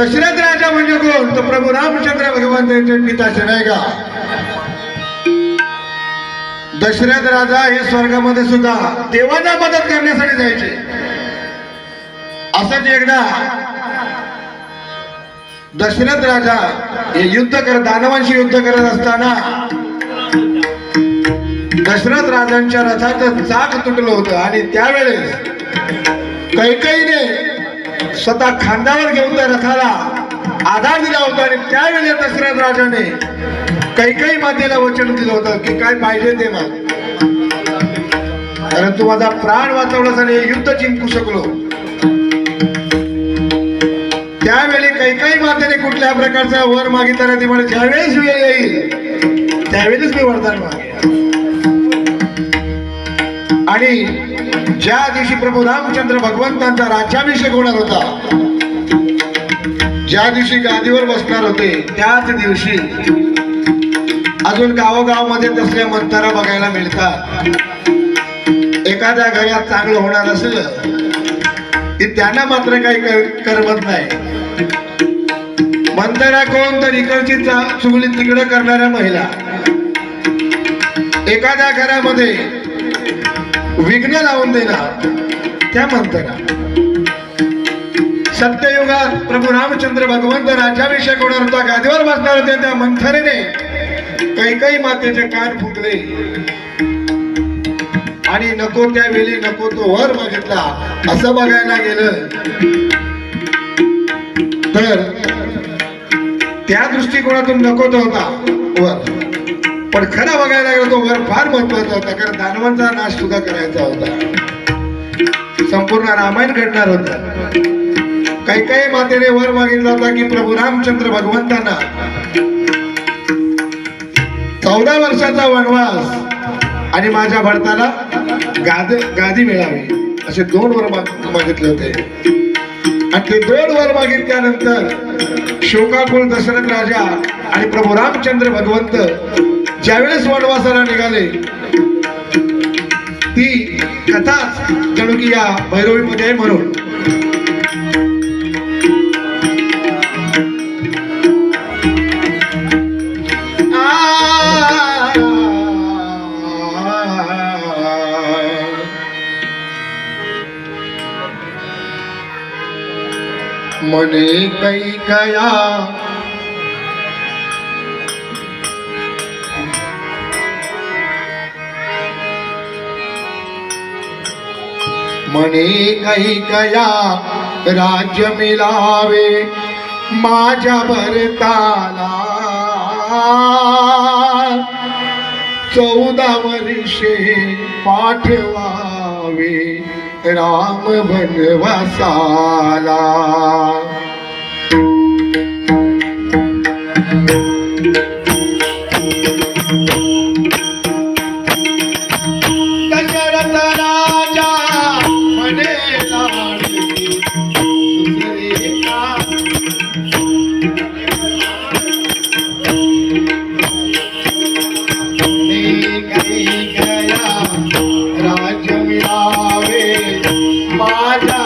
दशरथ राजा म्हणजे कोण? तर प्रभू रामचंद्र भगवान त्यांचे पिताचे नाही का? दशरथ राजा हे स्वर्गामध्ये सुद्धा देवांना मदत करण्यासाठी जायचे. असंच एकदा दशरथ राजा हे दानवांशी युद्ध करत असताना दशरथ राजांच्या रथाचं चाक तुटलं होतं आणि त्यावेळेस कैकेयीने स्वतः खांद्यावर घेऊन त्या रथाला आधार दिला होता. आणि त्यावेळेस दशरथ राजाने कैकेयी मातेला वचन दिलं होतं की काय पाहिजे ते माग, कारण तू माझा प्राण वाचवलास आणि युद्ध जिंकू शकलो. त्यावेळी कैकेयी मातेने कुठल्या प्रकारचा वर मागितला ती म्हणजे ज्यावेळेस वेळ येईल त्यावेळेस मी वरदान मागेन. आणि ज्या दिवशी प्रभू रामचंद्र भगवंतांचा राज्याभिषेक होणार होता, ज्या दिवशी गादीवर बसणार होते, त्याच दिवशी अजून गावोगावमध्ये तसल्या मंतरा बघायला मिळतात. एखाद्या घरात चांगलं होणार असलं की त्यांना मात्र काही करमत नाही. मंतरा कोण? तर इकडची चुगली तिकडे करणाऱ्या महिला. एखाद्या घरामध्ये विघ्न लावून देणार त्या मंतरा. सत्ययुगात प्रभू रामचंद्र भगवंत राज्याभिषेक होणार होता, गादीवर बसणार होते, त्या मंथरेने कैकेयी मातेचे कान फुटले आणि नको त्यावेळी नको तो वर मागितला. असं बघायला गेलं तर त्या दृष्टिकोनातून नको तो होता वर, पण खरा बघायला गेला तो वर फार महत्वाचा होता, कारण दानवांचा नाश सुद्धा करायचा होता. संपूर्ण रामायण घडणार होता. कैकेयी मातेने वर मागितला होता की प्रभू रामचंद्र भगवंतांना 14 वर्षाचा वनवास आणि माझ्या भरताला गादी मिळावी असे 2 वर मागितले होते. आणि ते 2 वर मागितल्यानंतर शोकाकुल दशरथ राजा आणि प्रभू रामचंद्र भगवंत ज्यावेळेस वनवासाला निघाले, ती कथाच जणू की या भैरवीमध्ये आहे. म्हणून मने कैकया मने कैकया राज्य मिळावे माझ्या भरताला. 14 वर्षे पाठवावे राम वनवासाला. दशरथ राजा म्हणे राज्य मिळावे माझ्या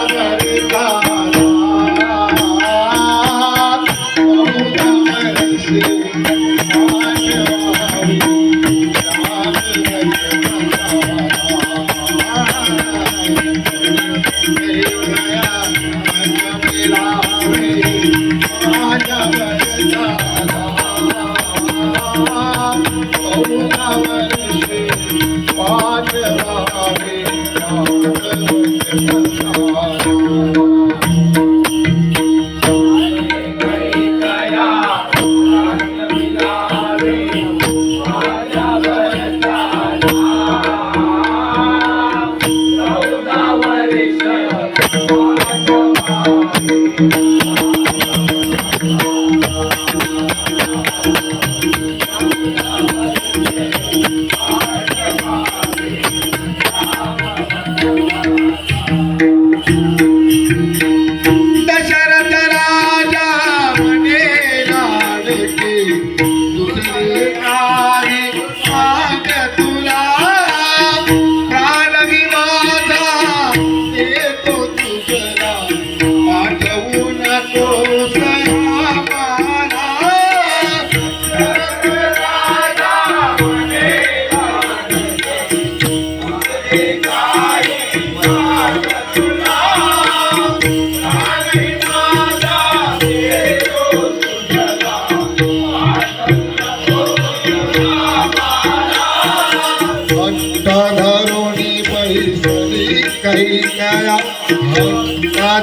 धरोणी पैसली कैकया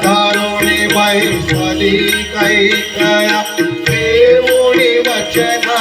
धरोणी पैसली कैकया देवोणी वचना